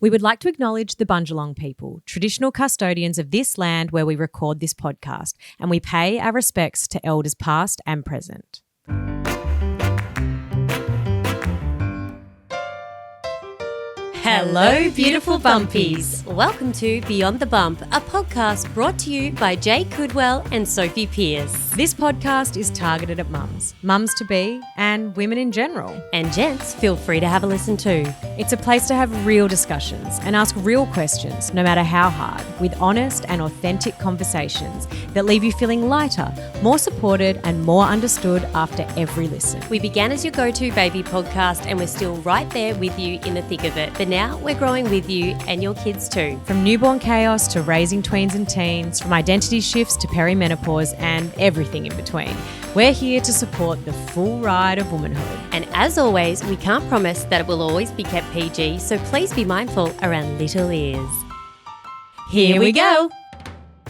We would like to acknowledge the Bundjalung people, traditional custodians of this land where we record this podcast, and we pay our respects to elders past and present. Hello, beautiful Bumpies. Welcome to Beyond the Bump, a podcast brought to you by Jayde Couldwell and Sophie Pearce. This podcast is targeted at mums-to-be, and women in general. And gents, feel free to have a listen too. It's a place to have real discussions and ask real questions, no matter how hard, with honest and authentic conversations that leave you feeling lighter, more supported and more understood after every listen. We began as your go-to baby podcast and we're still right there with you in the thick of it. But now we're growing with you and your kids too. From newborn chaos to raising tweens and teens, from identity shifts to perimenopause and everything in between. We're here to support the full ride of womanhood. And as always, we can't promise that it will always be kept PG, so please be mindful around little ears. Here we go.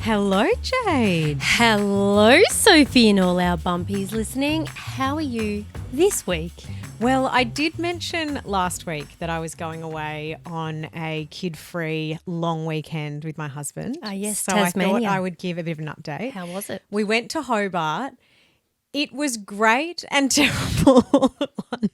Hello, Jayde. Hello, Sophie and all our Bumpies listening. How are you this week? Well, I did mention last week that I was going away on a kid-free long weekend with my husband. Yes, so Tasmania. I thought I would give a bit of an update. How was it? We went to Hobart. It was great and terrible all at once.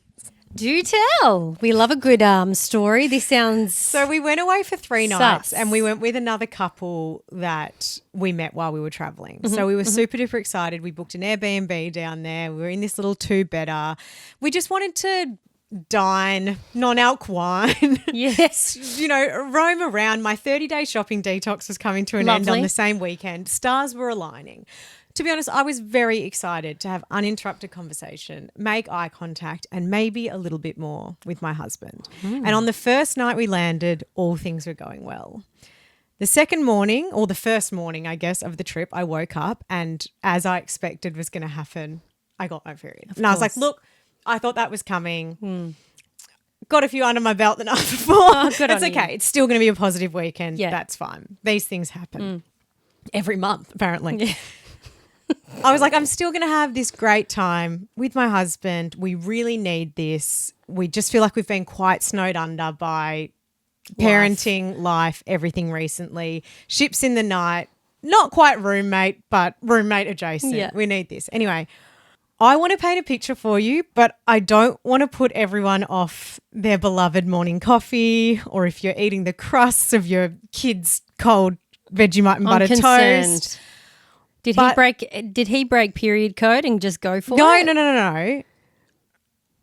Do tell. We love a good story. This sounds So we went away for 3 sus. nights and we went with another couple that we met while we were traveling. So we were super duper excited. We booked an Airbnb down there. We were in this little 2-bedder. We just wanted to dine, non-alc wine. Yes. Roam around. My 30-day shopping detox was coming to an end Lovely. on the same weekend. Stars were aligning. To be honest, I was very excited to have uninterrupted conversation, make eye contact, and maybe a little bit more with my husband. And on the first night we landed, all things were going well. The second morning, or the first morning, I guess, of the trip, I woke up and as I expected was going to happen, I got my period. I was like, look, I thought that was coming. Got a few under my belt the night before. It's okay. It's still going to be a positive weekend. Yeah. That's fine. These things happen every month, apparently. Yeah. I was like, I'm still going to have this great time with my husband. We really need this. We just feel like we've been quite snowed under by parenting, life, everything recently. Ships in the night, not quite roommate, but roommate adjacent. Yeah. We need this. Anyway, I want to paint a picture for you, but I don't want to put everyone off their beloved morning coffee or if you're eating the crusts of your kids' cold Vegemite and butter toast. Did he break period code and just go for it? No.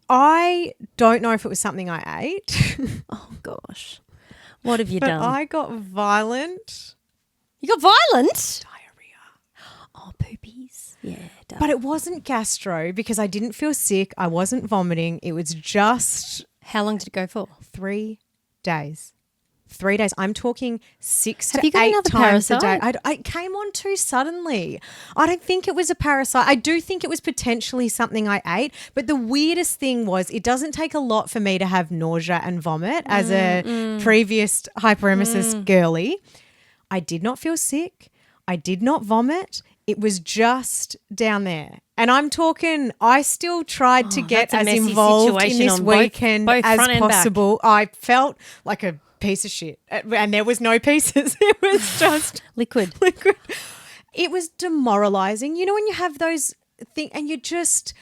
I don't know if it was something I ate. Oh, gosh. What have you but done? I got violent. You got violent? Diarrhea. Oh, poopies. Yeah. Duh. But it wasn't gastro because I didn't feel sick. I wasn't vomiting. It was just How long did it go for? 3 days. 3 days. I'm talking 6 Have to you got 8 another times parasite? a day. I came on too suddenly. I don't think it was a parasite. I do think it was potentially something I ate. But the weirdest thing was it doesn't take a lot for me to have nausea and vomit as a previous hyperemesis girly. I did not feel sick. I did not vomit. It was just down there. And I'm talking, I still tried to get as involved in this weekend both as front and back. possible. I felt like a piece of shit and there was no pieces. It was just liquid. It was demoralizing. You know when you have those things and you just,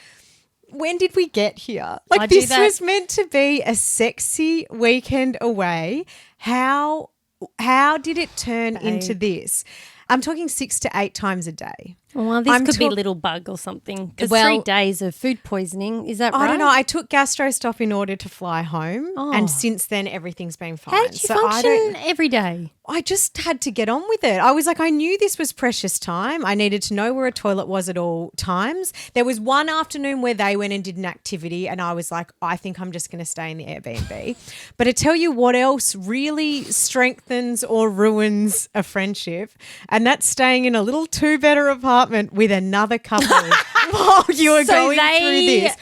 when did we get here? Like this was meant to be a sexy weekend away. How did it turn into this? I'm talking 6 to 8 times a day. Well, this could be a little bug or something. Because 3 days of food poisoning, is that right? I don't know. I took gastro stop in order to fly home and since then everything's been fine. How did you function every day? I just had to get on with it. I was like, I knew this was precious time. I needed to know where a toilet was at all times. There was one afternoon where they went and did an activity and I was like, I think I'm just going to stay in the Airbnb. But I tell you what else really strengthens or ruins a friendship, and that's staying in a little 2-bedder apartment with another couple while you were going through this.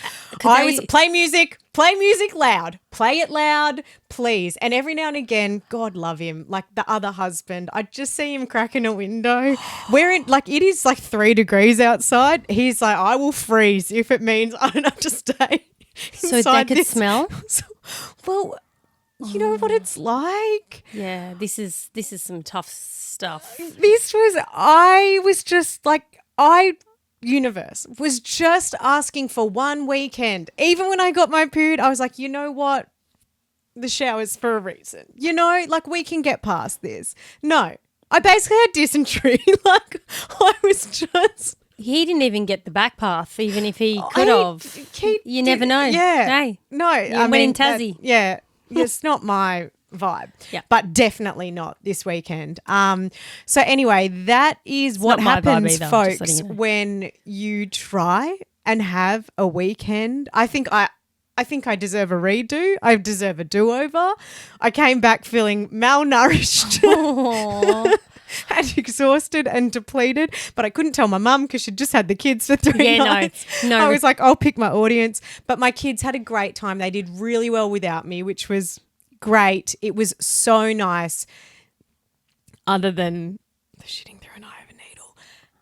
I was play music loud, play it loud, please. And every now and again, God love him, like the other husband, I just see him cracking a window. We're in, like, it is like 3 degrees outside. He's like, I will freeze if it means I don't have to stay So they could smell? Well, you know what it's like? Yeah, this is some tough stuff. Universe was just asking for one weekend. Even when I got my period, I was like, you know what? The shower's for a reason. You know, like we can get past this. No, I basically had dysentery. Like I was just... He didn't even get the back path, even if he could have. You never know. Yeah. Hey, no, I went in Tassie. It's not my vibe. Yeah. But definitely not this weekend. So anyway, that is what not my vibe happens, either, I'm just folks, letting you know. when you try and have a weekend. I think I deserve a redo. I deserve a do-over. I came back feeling malnourished. And exhausted and depleted, but I couldn't tell my mum because she'd just had the kids for 3 nights. No. I was like, I'll pick my audience. But my kids had a great time. They did really well without me, which was great. It was so nice. Other than the shitting through an eye of a needle,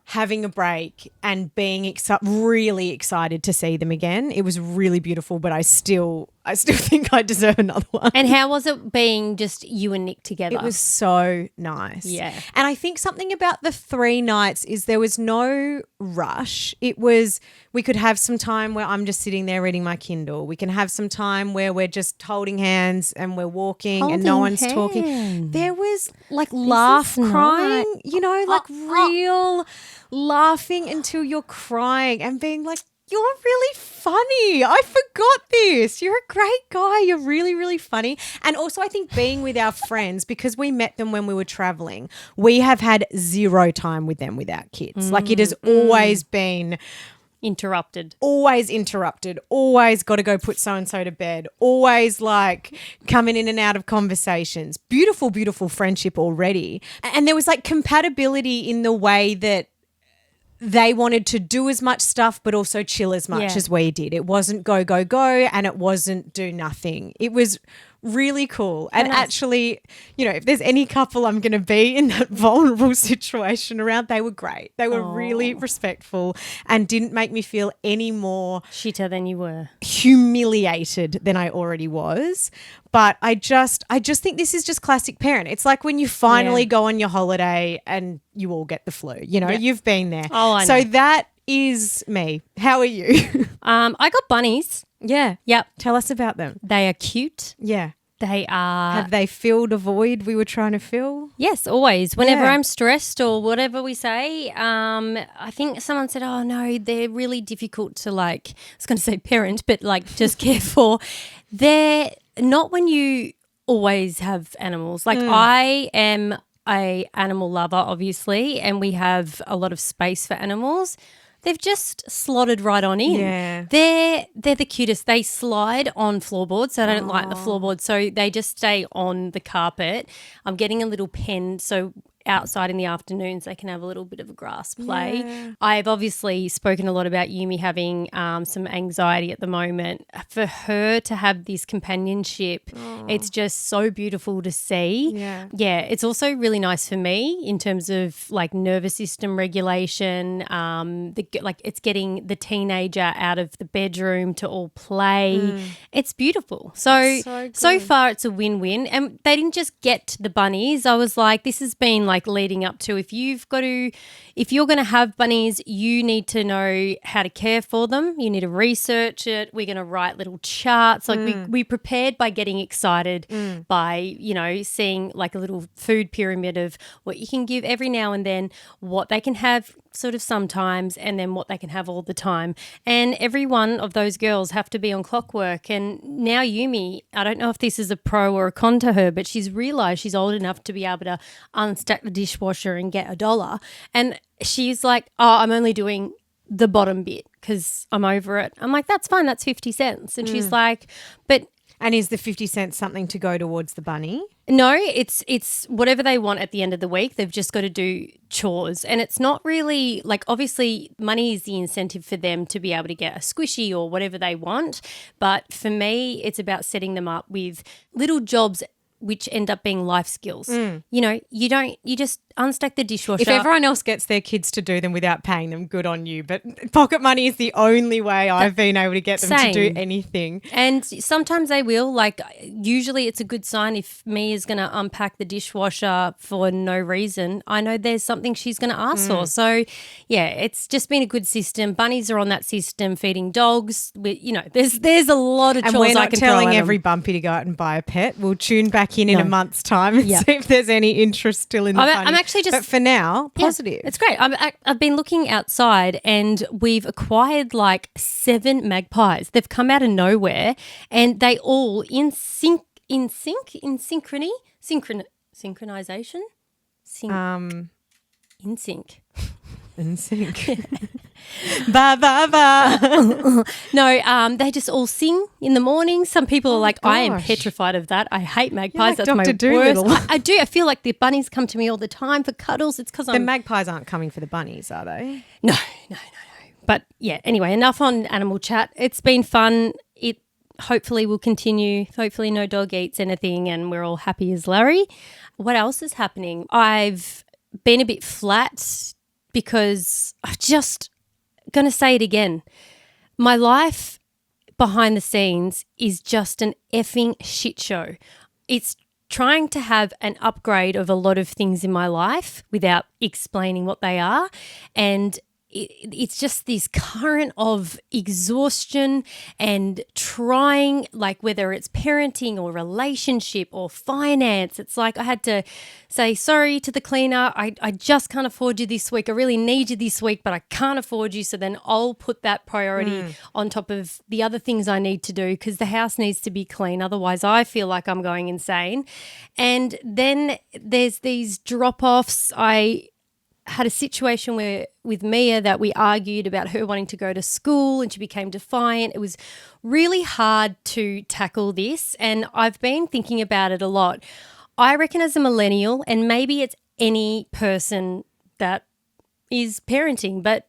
having a break and being really excited to see them again. It was really beautiful, but I still think I deserve another one. And how was it being just you and Nick together? It was so nice. Yeah. And I think something about the 3 nights is there was no rush. It was, we could have some time where I'm just sitting there reading my Kindle. We can have some time where we're just holding hands and we're walking and no one's talking. There was like crying, you know, like real laughing until you're crying and being like, you're really funny. I forgot this. You're a great guy. You're really, really funny. And also I think being with our friends, because we met them when we were traveling, we have had 0 time with them without kids. Like it has always been interrupted. Always got to go put so-and-so to bed. Always like coming in and out of conversations. Beautiful, beautiful friendship already. And there was like compatibility in the way that they wanted to do as much stuff but also chill as much as we did. It wasn't go, go, go, and it wasn't do nothing. It was really cool. And actually, you know, if there's any couple I'm going to be in that vulnerable situation around, they were great. They were really respectful and didn't make me feel any more shitter than you were, humiliated than I already was. But I just think this is just classic parent. It's like when you finally go on your holiday and you all get the flu. You know, you've been there. Oh, I know. So that is me. How are you? I got bunnies. Yeah. Yep. Tell us about them. They are cute. Yeah. They are. Have they filled a void we were trying to fill? Yes, always. Whenever I'm stressed or whatever we say, I think someone said, oh, no, they're really difficult to like, I was going to say parent, but like just care for. They're not when you always have animals. Like I am a animal lover, obviously, and we have a lot of space for animals. They've just slotted right on in. Yeah. They're the cutest. They slide on floorboards. So I don't like the floorboards. So they just stay on the carpet. I'm getting a little pen so outside in the afternoons they can have a little bit of a grass play. Yeah. I've obviously spoken a lot about Yumi having some anxiety at the moment. For her to have this companionship, it's just so beautiful to see. Yeah, it's also really nice for me in terms of like nervous system regulation. It's getting the teenager out of the bedroom to all play. It's beautiful. So far it's a win-win. And they didn't just get the bunnies. I was like, this has been like leading up to if you're going to have bunnies, you need to know how to care for them. You need to research it. We're going to write little charts. Like we prepared by getting excited by, you know, seeing like a little food pyramid of what you can give every now and then, what they can have sort of sometimes, and then what they can have all the time. And every one of those girls have to be on clockwork. And now Yumi, I don't know if this is a pro or a con to her, but she's realised she's old enough to be able to unstack the dishwasher and get $1. And she's like, oh, I'm only doing the bottom bit because I'm over it. I'm like, that's fine, that's 50 cents. And she's like, but... And is the 50 cents something to go towards the bunny? No, it's whatever they want at the end of the week. They've just got to do chores. And it's not really like, obviously money is the incentive for them to be able to get a squishy or whatever they want. But for me, it's about setting them up with little jobs which end up being life skills. You know, you just unstack the dishwasher. If everyone else gets their kids to do them without paying them, good on you. But pocket money is the only way I've been able to get them to do anything. And sometimes they will. Like, usually it's a good sign if Mia's going to unpack the dishwasher for no reason. I know there's something she's going to ask for. So, yeah, it's just been a good system. Bunnies are on that system, feeding dogs. There's a lot of chores I can throw at them. And we're not telling every Bumpy to go out and buy a pet. We'll tune back in a month's time and see if there's any interest still in the bunny. I'm actually just... But for now, positive. It's great. I've been looking outside and we've acquired like 7 magpies. They've come out of nowhere and they all synchronization? In sync. In sync. Ba, ba, ba. No, they just all sing in the morning. Some people are like, I am petrified of that. I hate magpies. That's Dr. my Dolittle. worst. I do. I feel like the bunnies come to me all the time for cuddles. It's because the magpies aren't coming for the bunnies, are they? No. But yeah, anyway, enough on animal chat. It's been fun. It hopefully will continue. Hopefully no dog eats anything and we're all happy as Larry. What else is happening? I've been a bit flat because I'm just going to say it again. My life behind the scenes is just an effing shit show. It's trying to have an upgrade of a lot of things in my life without explaining what they are. And it's just this current of exhaustion and trying, like whether it's parenting or relationship or finance. It's like I had to say sorry to the cleaner. I just can't afford you this week. I really need you this week, but I can't afford you. So then I'll put that priority on top of the other things I need to do because the house needs to be clean. Otherwise, I feel like I'm going insane. And then there's these drop-offs. I had a situation with Mia that we argued about her wanting to go to school and she became defiant. It was really hard to tackle this and I've been thinking about it a lot. I reckon as a millennial, and maybe it's any person that is parenting, but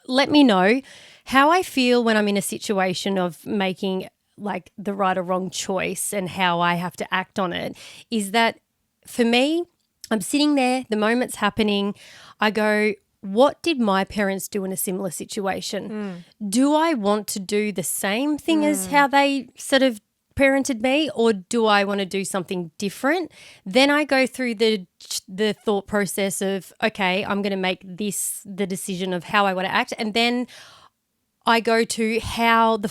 let me know how I feel when I'm in a situation of making like the right or wrong choice and how I have to act on it. Is that for me, I'm sitting there, the moment's happening, I go, what did my parents do in a similar situation? Do I want to do the same thing as how they sort of parented me, or do I want to do something different? Then I go through the thought process of, okay, I'm going to make this the decision of how I want to act, and then I go to how the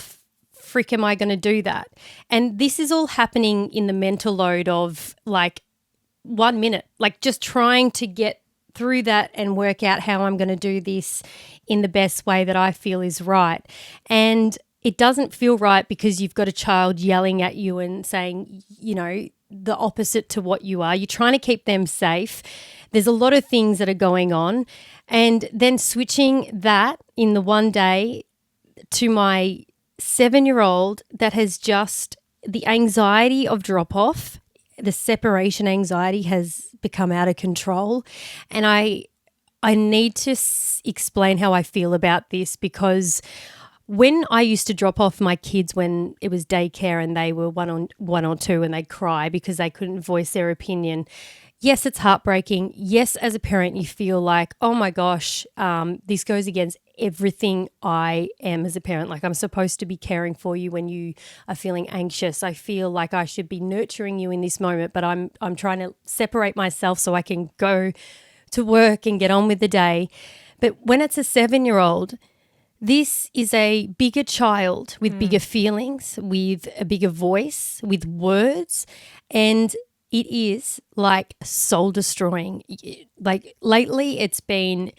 frick am I going to do that? And this is all happening in the mental load of like 1 minute, like just trying to get through that and work out how I'm going to do this in the best way that I feel is right. And it doesn't feel right because you've got a child yelling at you and saying, the opposite to what you are. You're trying to keep them safe. There's a lot of things that are going on. And then switching that in the one day to my 7-year-old that has just the anxiety of drop off, the separation anxiety has become out of control. And I need to explain how I feel about this because when I used to drop off my kids when it was daycare and they were one or two and they'd cry because they couldn't voice their opinion, yes, it's heartbreaking. Yes, as a parent, you feel like, oh my gosh, this goes against everything I am as a parent. Like I'm supposed to be caring for you when you are feeling anxious. I feel like I should be nurturing you in this moment, but I'm trying to separate myself so I can go to work and get on with the day. But when it's a 7-year-old, this is a bigger child with bigger feelings, with a bigger voice, with words, and it is like soul destroying. Like lately it's been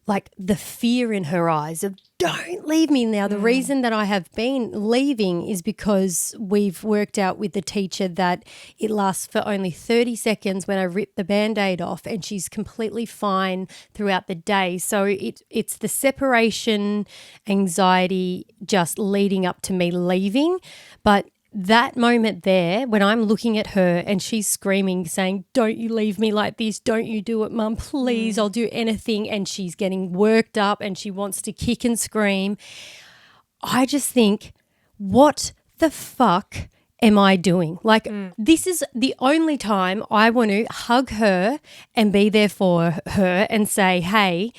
like the fear in her eyes of don't leave me now. The reason that I have been leaving is because we've worked out with the teacher that it lasts for only 30 seconds when I rip the Band-Aid off and she's completely fine throughout the day. So it's the separation anxiety just leading up to me leaving. But that moment there when I'm looking at her and she's screaming saying, don't you leave me like this, don't you do it, Mum, please, I'll do anything, and she's getting worked up and she wants to kick and scream, I just think, what the fuck am I doing? Like, this is the only time I want to hug her and be there for her and say, hey,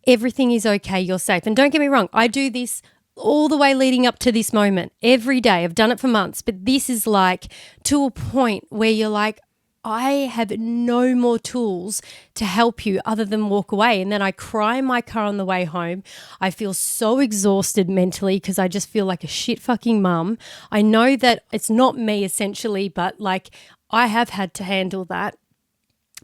everything is okay, you're safe. And don't get me wrong, I do this all the way leading up to this moment every day. I've done it for months, but this is like to a point where you're like, I have no more tools to help you other than walk away. And then I cry in my car on the way home. I feel so exhausted mentally because I just feel like a shit fucking mum. I know that it's not me essentially, but like I have had to handle that.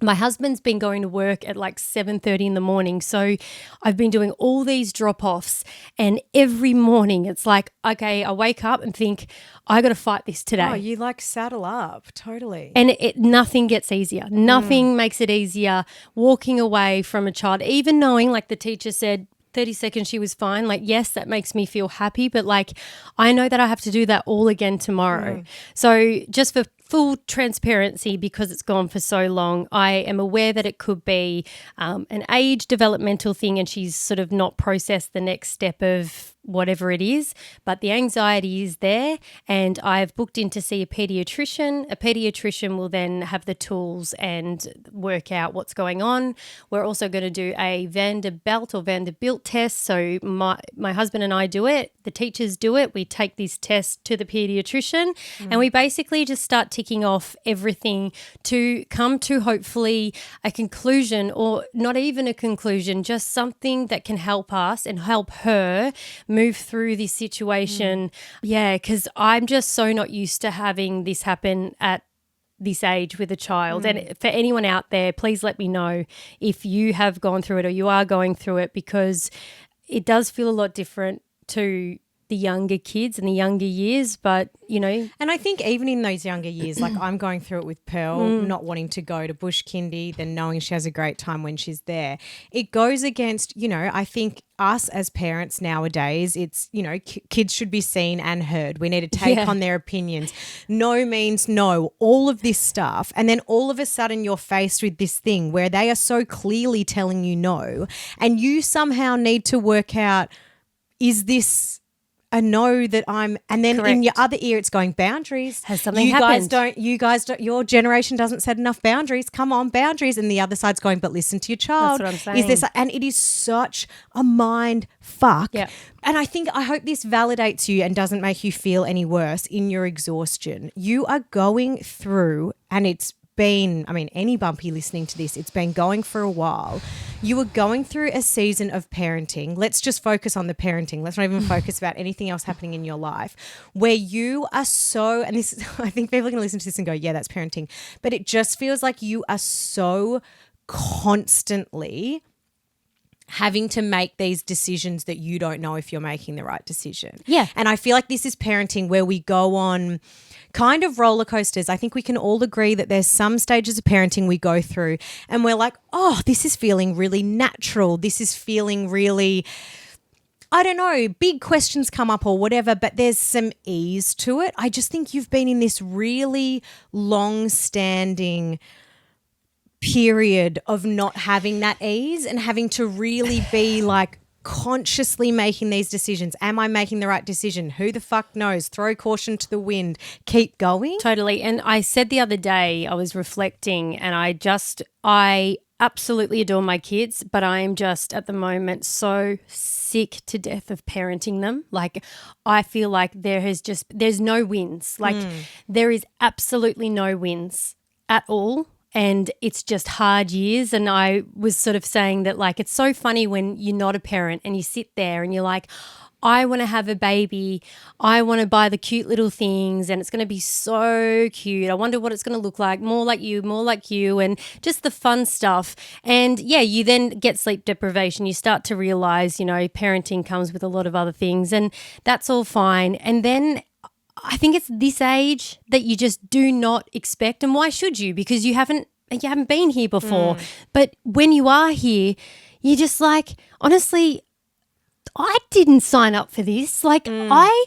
My husband's been going to work at like 7:30 in the morning. So I've been doing all these drop-offs and every morning it's like, okay, I wake up and think, I got to fight this today. Oh, you like saddle up. Totally. And nothing gets easier. Nothing makes it easier walking away from a child, even knowing, like the teacher said, 30 seconds she was fine. Like, yes, that makes me feel happy, but like I know that I have to do that all again tomorrow. So just for full transparency, because it's gone for so long, I am aware that it could be an age developmental thing and she's sort of not processed the next step of whatever it is, but the anxiety is there and I've booked in to see a pediatrician. A pediatrician will then have the tools and work out what's going on. We're also going to do a Vanderbilt test. So my husband and I do it. The teachers do it. We take this test to the pediatrician and we basically just start ticking off everything to come to hopefully a conclusion, or not even a conclusion, just something that can help us and help her move through this situation. Yeah, because I'm just so not used to having this happen at this age with a child. And for anyone out there, please let me know if you have gone through it or you are going through it, because it does feel a lot different to the younger kids and the younger years, but you know. And I think even in those younger years, like I'm going through it with Pearl, not wanting to go to bush kindy, then knowing she has a great time when she's there. It goes against, you know, I think us as parents nowadays, it's, you know, kids should be seen and heard. We need to take on their opinions. No means no, all of this stuff. And then all of a sudden you're faced with this thing where they are so clearly telling you no, and you somehow need to work out, is this a no that I'm, and then in your other ear it's going, boundaries. Has something happened? You guys don't, your generation doesn't set enough boundaries. Come on, boundaries. And the other side's going, but listen to your child. That's what I'm saying. Is this, and it is such a mind fuck. Yeah. And I hope this validates you and doesn't make you feel any worse in your exhaustion. You are going through, and it's been, I mean, any Bumpy listening to this, it's been going for a while. You are going through a season of parenting. Let's just focus on the parenting. Let's not even focus about anything else happening in your life, where you are so, and this, I think people are going to listen to this and go, yeah, that's parenting. But it just feels like you are so constantly having to make these decisions that you don't know if you're making the right decision. Yeah. And I feel like this is parenting where we go on kind of roller coasters. I think we can all agree that there's some stages of parenting we go through and we're like, oh, this is feeling really natural. This is feeling really, I don't know, big questions come up or whatever, but there's some ease to it. I just think you've been in this really long-standing period of not having that ease and having to really be like consciously making these decisions. Am I making the right decision? Who the fuck knows? Throw caution to the wind. Keep going. Totally. And I said the other day, I was reflecting and I absolutely adore my kids, but I am just at the moment so sick to death of parenting them. Like I feel like there's no wins. Like there is absolutely no wins at all. And it's just hard years. And I was sort of saying that, like, it's so funny when you're not a parent and you sit there and you're like, I want to have a baby. I want to buy the cute little things and it's going to be so cute. I wonder what it's going to look like. More like you, and just the fun stuff. And yeah, you then get sleep deprivation. You start to realize, you know, parenting comes with a lot of other things and that's all fine. And then I think it's this age that you just do not expect, and why should you? Because you haven't been here before. But when you are here, you're just like, honestly, I didn't sign up for this. Like I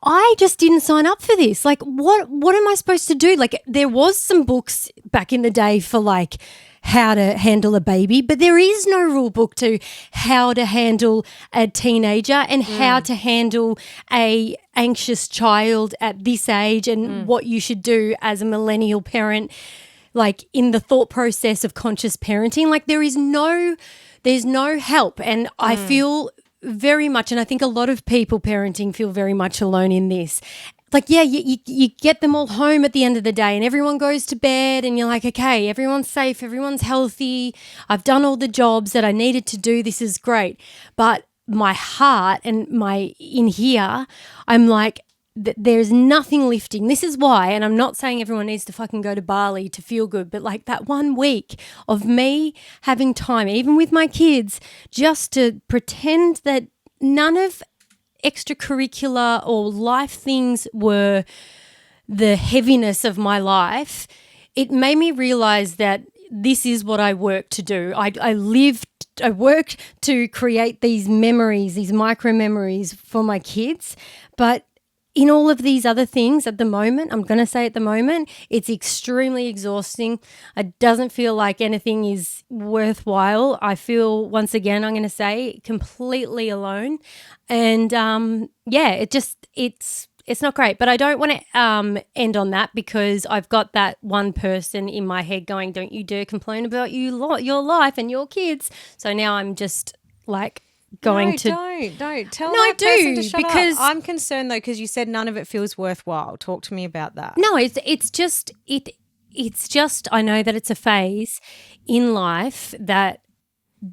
I just didn't sign up for this. Like, what am I supposed to do? Like, there was some books back in the day for like how to handle a baby, but there is no rule book to how to handle a teenager and how to handle a anxious child at this age and what you should do as a millennial parent, like in the thought process of conscious parenting. Like, there's no help. And I feel very much, and I think a lot of people parenting feel very much alone in this. Like, yeah, you get them all home at the end of the day and everyone goes to bed and you're like, okay, everyone's safe, everyone's healthy. I've done all the jobs that I needed to do. This is great. But my heart and in here, I'm like, there's nothing lifting. This is why, and I'm not saying everyone needs to fucking go to Bali to feel good, but like that 1 week of me having time, even with my kids, just to pretend that none of extracurricular or life things were the heaviness of my life, it made me realize that this is what I work to do. I work to create these memories, these micro memories for my kids, but in all of these other things at the moment, I'm going to say at the moment, it's extremely exhausting. It doesn't feel like anything is worthwhile. I feel, once again, I'm going to say, completely alone. And it's not great. But I don't want to end on that, because I've got that one person in my head going, don't you dare complain about your life and your kids. So now I'm just like, don't tell that person to shut up. I'm concerned though, because you said none of it feels worthwhile. Talk to me about that. No, it's just I know that it's a phase in life that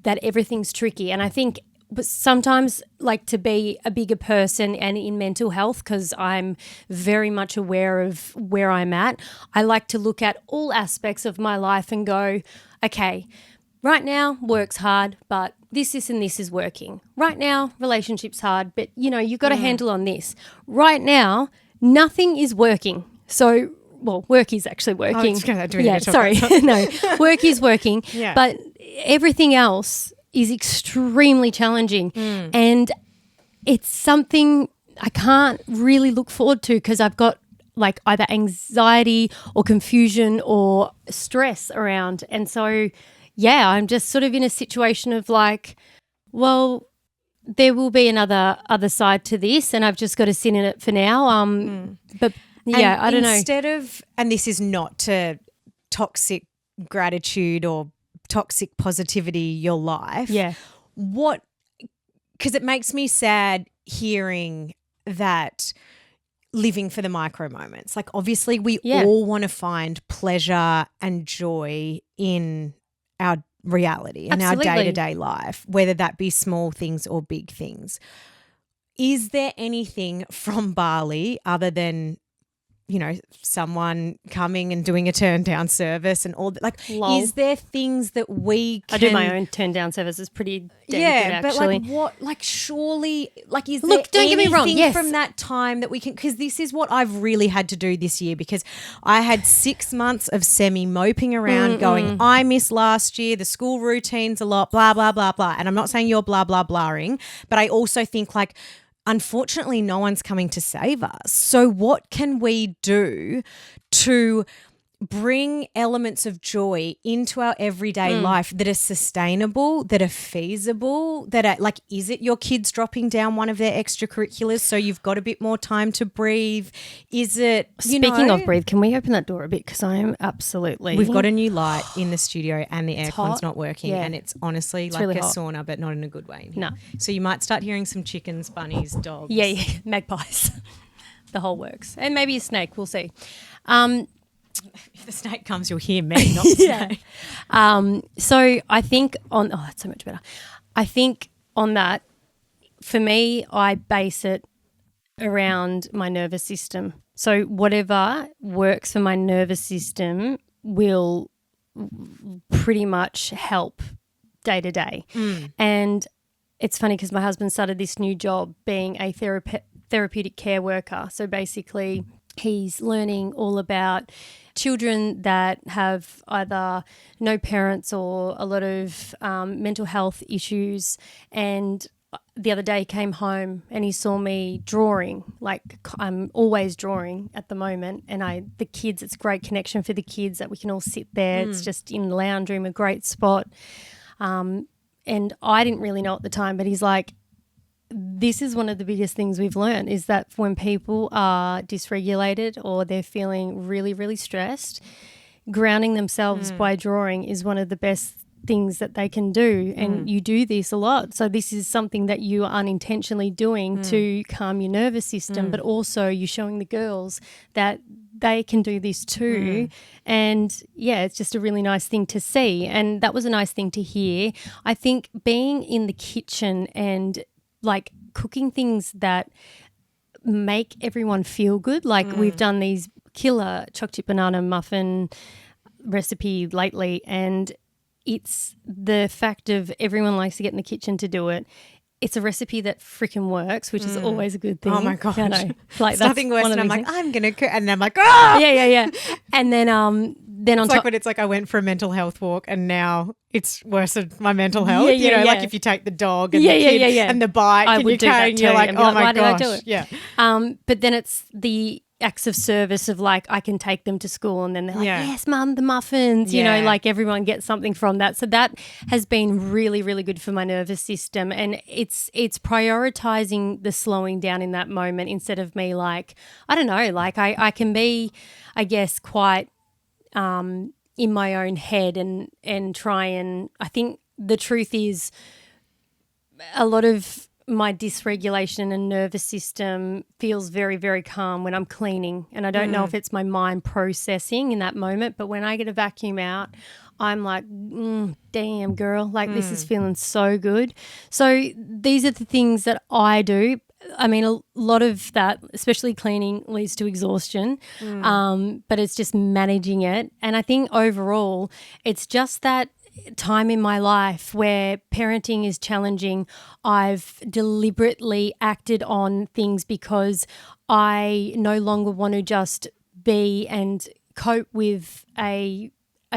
everything's tricky, and I think sometimes, like, to be a bigger person and in mental health, because I'm very much aware of where I'm at, I like to look at all aspects of my life and go, okay, right now work's hard, but this and this is working. Right now, relationship's hard, but, you've got a handle on this. Right now, nothing is working. So, work is actually working. No, work is working. Yeah. But everything else is extremely challenging. And it's something I can't really look forward to, because I've got like either anxiety or confusion or stress around. And so, yeah, I'm just sort of in a situation of like, well, there will be another side to this, and I've just got to sit in it for now. But yeah, and I don't know. Instead of, and this is not to toxic gratitude or toxic positivity your life. Yeah. Because it makes me sad hearing that living for the micro moments. Like, obviously we all want to find pleasure and joy in our reality and our day-to-day life, whether that be small things or big things. Is there anything from Bali other than, someone coming and doing a turn down service and all that? Like, is there things that we can... I do my own turn down service. It's pretty damn good, actually. But like what? Like, surely, like, is Look, there don't get me wrong, anything yes. from that time that we can... Because this is what I've really had to do this year, because I had 6 months of semi-moping around going, I missed last year, the school routine's a lot, blah, blah, blah, blah. And I'm not saying you're blah, blah, blahing, but I also think, like, unfortunately, no one's coming to save us. So what can we do to bring elements of joy into our everyday life that are sustainable, that are feasible, that are like, is it your kids dropping down one of their extracurriculars so you've got a bit more time to breathe? Is it, Speaking of breathe, can we open that door a bit? Because I am absolutely... We've got a new light in the studio and the aircon's hot. not working, and it's honestly like really a hot. sauna, but not in a good way in here. No. So you might start hearing some chickens, bunnies, dogs. Yeah, magpies. The whole works. And maybe a snake, we'll see. If the snake comes, you'll hear me, not the snake. So I think that's so much better. I think on that, for me, I base it around my nervous system. So whatever works for my nervous system will pretty much help day to day. And it's funny because my husband started this new job being a therapeutic care worker. So basically he's learning all about children that have either no parents or a lot of mental health issues, and the other day came home and he saw me drawing. Like I'm always drawing at the moment, and the kids, it's a great connection for the kids that we can all sit there. It's just in the lounge room, a great spot. And I didn't really know at the time, but he's like, this is one of the biggest things we've learned, is that when people are dysregulated or they're feeling really, really stressed, grounding themselves by drawing is one of the best things that they can do. And you do this a lot. So this is something that you are unintentionally doing to calm your nervous system, but also you're showing the girls that they can do this too. And yeah, it's just a really nice thing to see. And that was a nice thing to hear. I think being in the kitchen and like cooking things that make everyone feel good. Like we've done these killer chocolate chip banana muffin recipe lately, and it's the fact of everyone likes to get in the kitchen to do it. It's a recipe that freaking works, which is always a good thing. Oh my gosh. You know, like It's nothing worse than I'm like, things. I'm going to cook. And then I'm like, oh. Yeah. And then on It's top, like when it's like I went for a mental health walk and now it's worse than my mental health. Yeah, you know, yeah. like if you take the dog and the kid and the bike I and would you do carry that and you're too. like, And be oh like, my why did I gosh. do it? Yeah. But then it's the acts of service of like I can take them to school and then they're like, yes, Mum, the muffins, you know, like everyone gets something from that. So that has been really, really good for my nervous system, and it's prioritizing the slowing down in that moment instead of me like, I don't know, like I can be, I guess, quite in my own head and try, and I think the truth is a lot of my dysregulation and nervous system feels very, very calm when I'm cleaning, and I don't know if it's my mind processing in that moment, but when I get a vacuum out, I'm like, damn girl, like this is feeling so good. So these are the things that I do. I mean, a lot of that, especially cleaning, leads to exhaustion, but it's just managing it. And I think overall it's just that time in my life where parenting is challenging. I've deliberately acted on things because I no longer want to just be and cope with a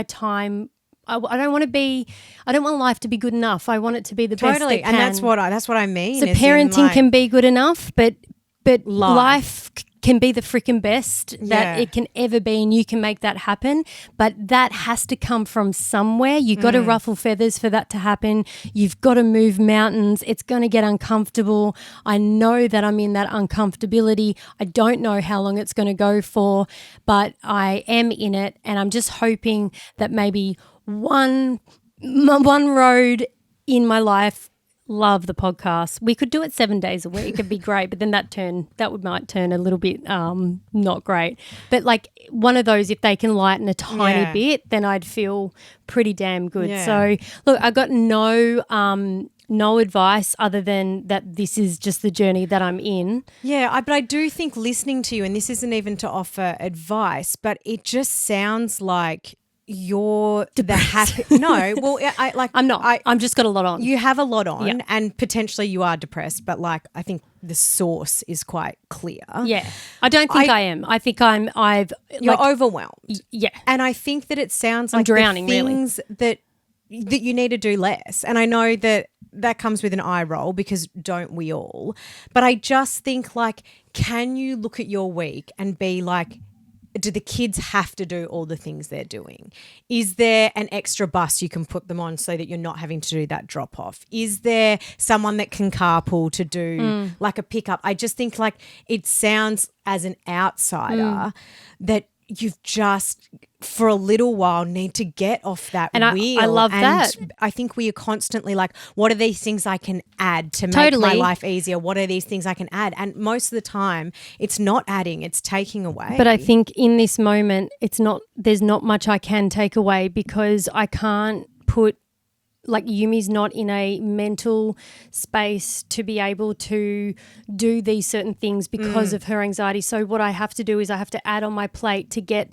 time. I don't want life to be good enough. I want it to be the best it can. And that's what I mean. So parenting can be good enough, but life can be the freaking best that it can ever be, and you can make that happen. But that has to come from somewhere. You got to ruffle feathers for that to happen. You've got to move mountains. It's going to get uncomfortable. I know that I'm in that uncomfortability. I don't know how long it's going to go for, but I am in it, and I'm just hoping that maybe one road in my life. Love the podcast. We could do it 7 days a week. It'd be great, but then might turn a little bit not great. But like one of those, if they can lighten a tiny bit, then I'd feel pretty damn good. Yeah. So look, I got no advice other than that this is just the journey that I'm in. Yeah, but I do think listening to you, and this isn't even to offer advice, but it just sounds like you're the happy. No, well, I'm not. I'm just got a lot on. You have a lot on, and potentially you are depressed. But like, I think the source is quite clear. Yeah, I don't think I am. I think You're overwhelmed. Yeah, and I think that it sounds I'm like drowning, the things that you need to do less. And I know that comes with an eye roll because don't we all? But I just think like, can you look at your week and be like, do the kids have to do all the things they're doing? Is there an extra bus you can put them on so that you're not having to do that drop off? Is there someone that can carpool to do like a pickup? I just think like it sounds as an outsider that you've just for a little while need to get off that wheel. I love that. I think we are constantly like, what are these things I can add to make my life easier? What are these things I can add? And most of the time it's not adding, it's taking away. But I think in this moment there's not much I can take away because I can't put, like Yumi's not in a mental space to be able to do these certain things because of her anxiety. So what I have to do is I have to add on my plate to get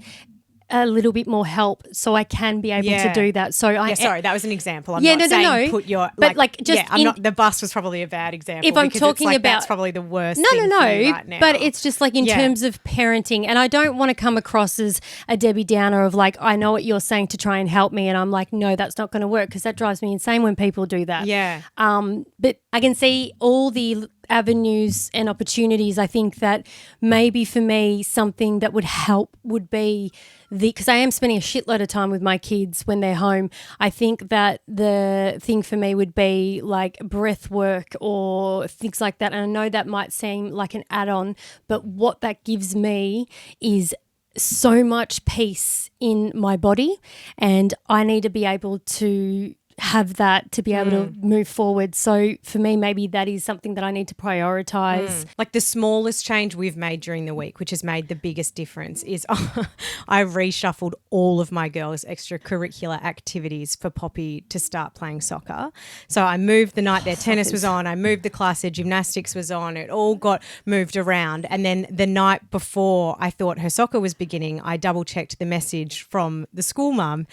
a little bit more help so I can be able to do that. So sorry, that was an example. I'm Yeah, not no, saying put your but like just I'm not. The bus was probably a bad example. If I'm because talking it's like about that's probably the worst. No, thing for you right now. but it's just like in terms of parenting, and I don't want to come across as a Debbie Downer of like, I know what you're saying to try and help me, and I'm like, no, that's not going to work, because that drives me insane when people do that. Yeah. But I can see all the avenues and opportunities. I think that maybe for me something that would help would be because I am spending a shitload of time with my kids when they're home. I think that the thing for me would be like breath work or things like that. And I know that might seem like an add-on, but what that gives me is so much peace in my body, and I need to be able to have that to be able to move forward. So for me, maybe that is something that I need to prioritize. Like the smallest change we've made during the week, which has made the biggest difference, is I reshuffled all of my girls' extracurricular activities for Poppy to start playing soccer. So I moved the night their tennis was on, I moved the class their gymnastics was on, it all got moved around. And then the night before I thought her soccer was beginning, I double checked the message from the school mum,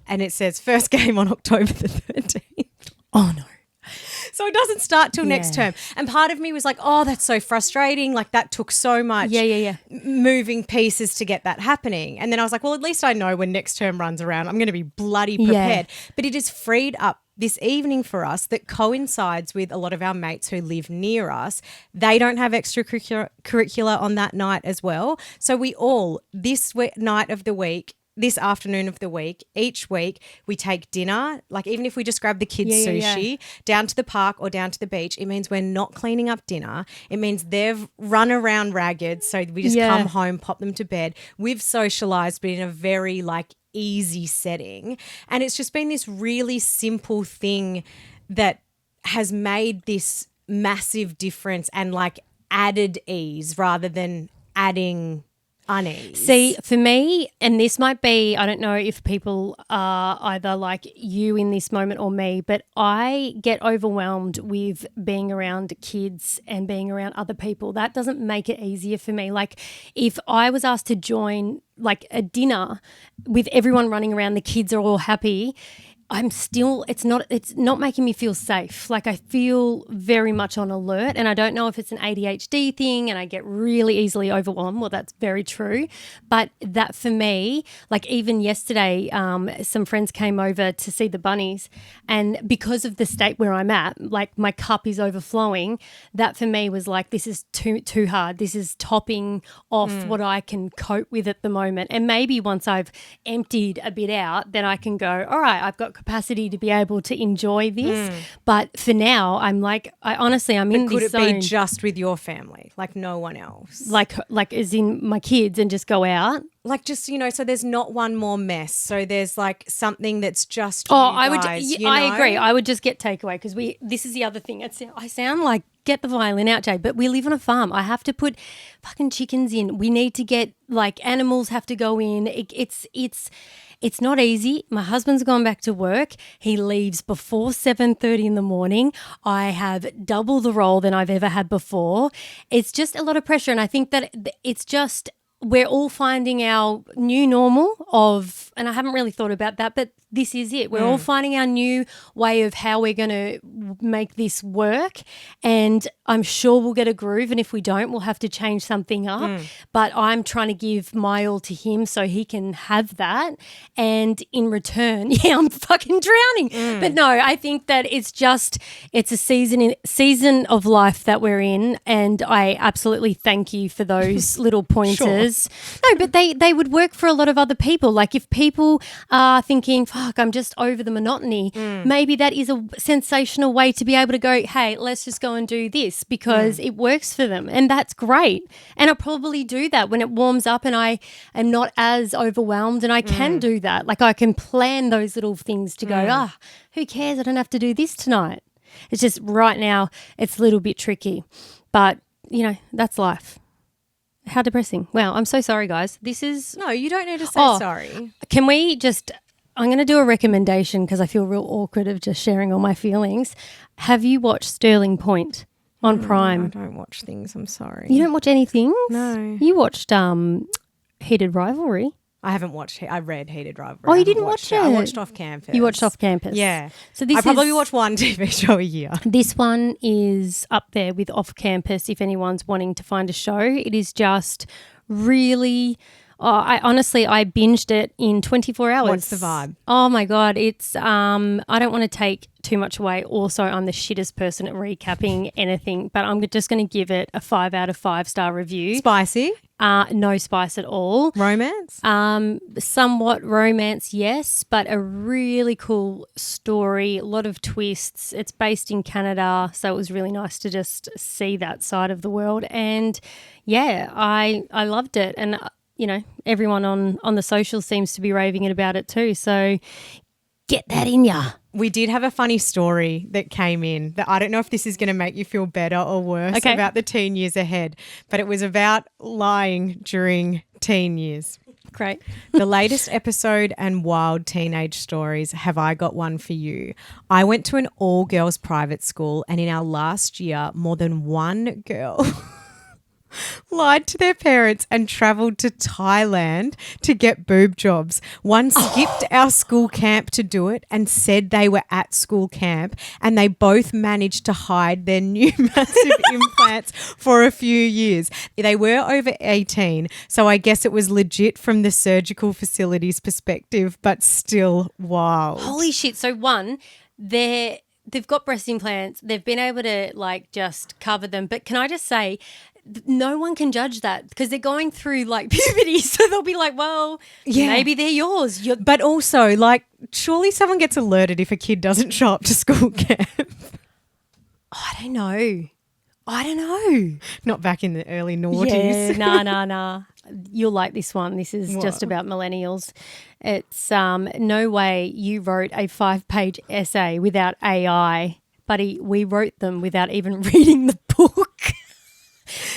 and it says first game on October the 13th. Oh, no. So it doesn't start till next term. And part of me was like, oh, that's so frustrating. Like that took so much moving pieces to get that happening. And then I was like, well, at least I know when next term runs around, I'm going to be bloody prepared. But it has freed up this evening for us that coincides with a lot of our mates who live near us. They don't have extracurricular on that night as well. So we all, night of the week, this afternoon of the week, each week we take dinner, like even if we just grab the kids' sushi down to the park or down to the beach, it means we're not cleaning up dinner. It means they've run around ragged, so we just come home, pop them to bed. We've socialised, but in a very like easy setting. And it's just been this really simple thing that has made this massive difference and like added ease rather than adding unease. See, for me, and this might be, I don't know if people are either like you in this moment or me, but I get overwhelmed with being around kids and being around other people. That doesn't make it easier for me. Like if I was asked to join like a dinner with everyone running around, the kids are all happy, it's not making me feel safe. Like I feel very much on alert, and I don't know if it's an ADHD thing and I get really easily overwhelmed. Well, that's very true. But that for me, like even yesterday, some friends came over to see the bunnies, and because of the state where I'm at, like my cup is overflowing, that for me was like, this is too hard. This is topping off what I can cope with at the moment. And maybe once I've emptied a bit out, then I can go, all right, I've got capacity to be able to enjoy this. But for now, I'm like, I'm in this zone. Could it be just with your family, like no one else? Like as in my kids, and just go out? Like just, so there's not one more mess. So there's like something that's just I agree. I would just get takeaway, because this is the other thing. I sound like get the violin out, Jay, but we live on a farm. I have to put fucking chickens in. We need to get like animals have to go in. It's not easy. My husband's gone back to work. He leaves before 7:30 in the morning. I have double the role than I've ever had before. It's just a lot of pressure, and I think that it's just we're all finding our new normal of, and I haven't really thought about that, but this is it. We're all finding our new way of how we're going to make this work, and I'm sure we'll get a groove, and if we don't, we'll have to change something up. But I'm trying to give my all to him so he can have that, and in return, I'm fucking drowning. But no, I think that it's a season of life that we're in, and I absolutely thank you for those little pointers. No, but they would work for a lot of other people. Like if people are thinking, fuck, I'm just over the monotony, maybe that is a sensational way to be able to go, hey, let's just go and do this, because it works for them, and that's great. And I'll probably do that when it warms up and I am not as overwhelmed, and I can do that. Like I can plan those little things to go, who cares? I don't have to do this tonight. It's just right now it's a little bit tricky, but that's life. How depressing. Wow, I'm so sorry, guys. No, you don't need to say sorry. Can we I'm going to do a recommendation, because I feel real awkward of just sharing all my feelings. Have you watched Sterling Point on Prime? I don't watch things, I'm sorry. You don't watch anything? No. You watched Heated Rivalry. I haven't watched. I read Heated Rivalry. Oh, I you haven't didn't watch it? I watched Off Campus. You watched Off Campus. Yeah. So this I probably is, watch one TV show a year. This one is up there with Off Campus if anyone's wanting to find a show. It is just really... I binged it in 24 hours. What's the vibe? Oh my God. It's, I don't want to take too much away. Also, I'm the shittest person at recapping anything, but I'm just going to give it a 5 out of 5-star review. Spicy? No spice at all. Romance? Somewhat romance, yes, but a really cool story, a lot of twists. It's based in Canada, so it was really nice to just see that side of the world. And yeah, I loved it. And everyone on the social seems to be raving it about it too. So get that in ya. We did have a funny story that came in that I don't know if this is going to make you feel better or worse about the teen years ahead, but it was about lying during teen years. Great. The latest episode and wild teenage stories. Have I got one for you? I went to an all-girls private school, and in our last year, more than one girl lied to their parents and travelled to Thailand to get boob jobs. One skipped our school camp to do it and said they were at school camp, and they both managed to hide their new massive implants for a few years. They were over 18, so I guess it was legit from the surgical facility's perspective, but still wild. Holy shit. So one, they've got breast implants. They've been able to just cover them. But can I just say, no one can judge that because they're going through puberty. So they'll be like, well, maybe they're yours. But also, surely someone gets alerted if a kid doesn't show up to school camp. I don't know. Not back in the early noughties. Yeah, nah. You'll like this one. This is just about millennials. It's no way you wrote a 5-page essay without AI, buddy. We wrote them without even reading the book.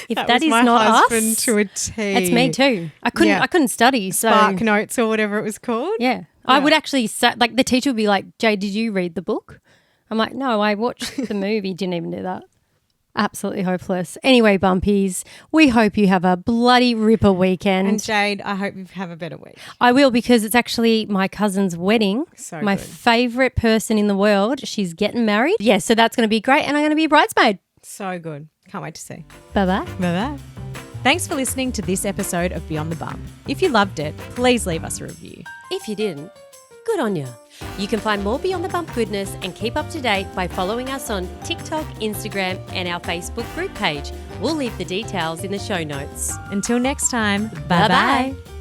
If that is my not husband us, to a T. it's me too. I couldn't study. So Spark Notes or whatever it was called. yeah. I would actually say, the teacher would be like, Jayde, did you read the book? I'm like, no, I watched the movie. Didn't even do that. Absolutely hopeless. Anyway, Bumpies, we hope you have a bloody ripper weekend. And Jayde, I hope you have a better week. I will, because it's actually my cousin's wedding. So my good. favourite person in the world. She's getting married. Yeah, so that's going to be great, and I'm going to be a bridesmaid. So good. Can't wait to see. Bye-bye. Bye-bye. Thanks for listening to this episode of Beyond the Bum. If you loved it, please leave us a review. If you didn't, good on you. You can find more Beyond the Bump goodness and keep up to date by following us on TikTok, Instagram, and our Facebook group page. We'll leave the details in the show notes. Until next time, Bye-bye. bye-bye.